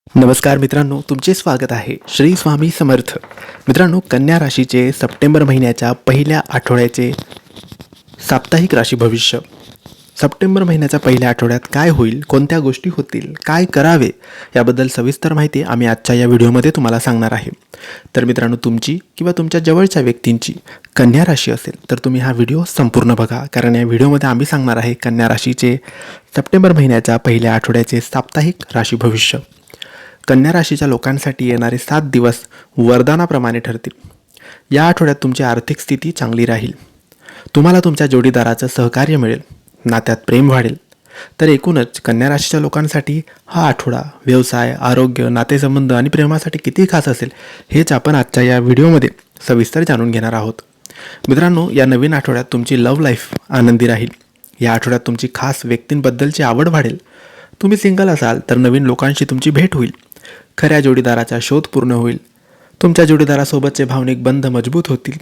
नमस्कार मित्रांनो, तुमचे स्वागत आहे श्री स्वामी समर्थ. मित्रांनो, कन्या राशीचे सप्टेंबर महिन्याच्या पहिल्या आठवड्याचे साप्ताहिक राशी भविष्य. सप्टेंबर महिन्याच्या पहिल्या आठवड्यात काय होईल, कोणत्या गोष्टी होतील, काय करावे याबद्दल सविस्तर माहिती आम्ही आजच्या या व्हिडिओमध्ये तुम्हाला सांगणार आहे. तर मित्रांनो, तुमची किंवा तुमच्या जवळच्या व्यक्तींची कन्या राशी असेल तर तुम्ही हा व्हिडिओ संपूर्ण बघा, कारण या व्हिडिओमध्ये आम्ही सांगणार आहे कन्या राशीचे सप्टेंबर महिन्याच्या पहिल्या आठवड्याचे साप्ताहिक राशी भविष्य. कन्या राशीच्या लोकांसाठी येणारे 7 दिवस वरदानाप्रमाणे ठरतील. या आठवड्यात तुमची आर्थिक स्थिती चांगली राहील. तुम्हाला तुमच्या जोडीदाराचं सहकार्य मिळेल, नात्यात प्रेम वाढेल. तर एकूणच कन्या राशीच्या लोकांसाठी हा आठवडा व्यवसाय, आरोग्य, नातेसंबंध आणि प्रेमासाठी किती खास असेल हेच आपण आजच्या या व्हिडिओमध्ये सविस्तर जाणून घेणार आहोत. मित्रांनो, या नवीन आठवड्यात तुमची लव्ह लाईफ आनंदी राहील. या आठवड्यात तुमची खास व्यक्तींबद्दलची आवड वाढेल. तुम्ही सिंगल असाल तर नवीन लोकांशी तुमची भेट होईल. खऱ्या जोडीदाराचा शोध पूर्ण होईल. तुमच्या जोडीदारासोबतचे भावनिक बंध मजबूत होतील.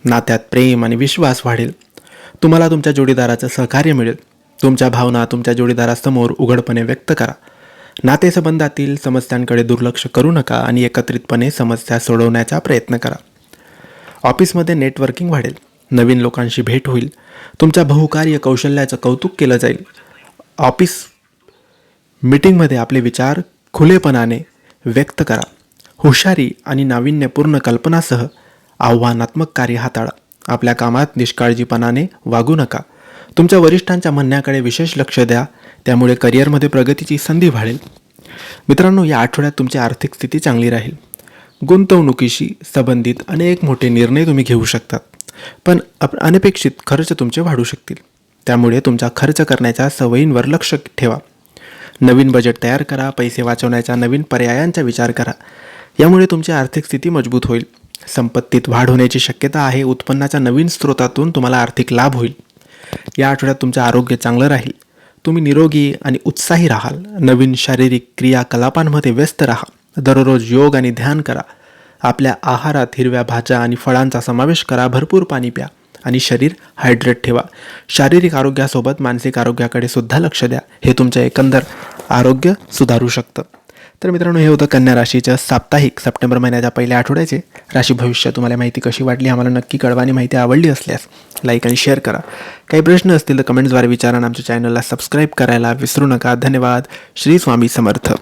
नात्यात प्रेम आणि विश्वास वाढेल. तुम्हाला तुमच्या जोडीदाराचं सहकार्य मिळेल. तुमच्या भावना तुमच्या जोडीदारासमोर उघडपणे व्यक्त करा. नातेसंबंधातील समस्यांकडे दुर्लक्ष करू नका आणि एकत्रितपणे समस्या सोडवण्याचा प्रयत्न करा. ऑफिसमध्ये नेटवर्किंग वाढेल. नवीन लोकांशी भेट होईल. तुमच्या बहुकार्य कौशल्याचं कौतुक केलं जाईल. ऑफिस मीटिंगमध्ये आपले विचार खुलेपणाने व्यक्त करा. हुशारी आणि नाविन्यपूर्ण कल्पनासह आव्हानात्मक कार्य हाताळा. आपल्या कामात निष्काळजीपणाने वागू नका. तुमच्या वरिष्ठांच्या म्हणण्याकडे विशेष लक्ष द्या, त्यामुळे करिअरमध्ये प्रगतीची संधी वाढेल. मित्रांनो, या आठवड्यात तुमची आर्थिक स्थिती चांगली राहील. गुंतवणुकीशी संबंधित अनेक मोठे निर्णय तुम्ही घेऊ शकतात, पण अनपेक्षित खर्च तुमचे वाढू शकतील. त्यामुळे तुमच्या खर्च करण्याच्या सवयींवर लक्ष ठेवा. नवीन बजेट तयार करा. पैसे वाचवण्याच्या नवीन पर्यायांचा विचार करा. यामुळे तुमची आर्थिक स्थिती मजबूत होईल. संपत्तीत वाढ होण्याची शक्यता आहे. उत्पन्नाच्या नवीन स्रोतातून तुम्हाला आर्थिक लाभ होईल. या आठवड्यात तुमचे आरोग्य चांगलं राहील. तुम्ही निरोगी आणि उत्साही राहाल. नवीन शारीरिक क्रियाकलापांमध्ये व्यस्त राहा. दररोज योग आणि ध्यान करा. आपल्या आहारात हिरव्या भाज्या आणि फळांचा समावेश करा. भरपूर पाणी प्या आणि शरीर हायड्रेट ठेवा. शारीरिक आरोग्यासोबत मानसिक आरोग्याकडे सुद्धा लक्ष द्या. हे तुमच्या एकंदर आरोग्य सुधारू शकतं. तर मित्रांनो, हे होतं कन्या राशीचं साप्ताहिक सप्टेंबर महिन्याच्या पहिल्या आठवड्याचे राशी भविष्य. तुम्हाला माहिती कशी वाटली आम्हाला नक्की कळवा आणि माहिती आवडली असल्यास लाईक आणि शेअर करा. काही प्रश्न असतील तर कमेंट्सद्वारे विचारा. आमच्या चॅनलला सबस्क्राईब करायला विसरू नका. धन्यवाद. श्री स्वामी समर्थ.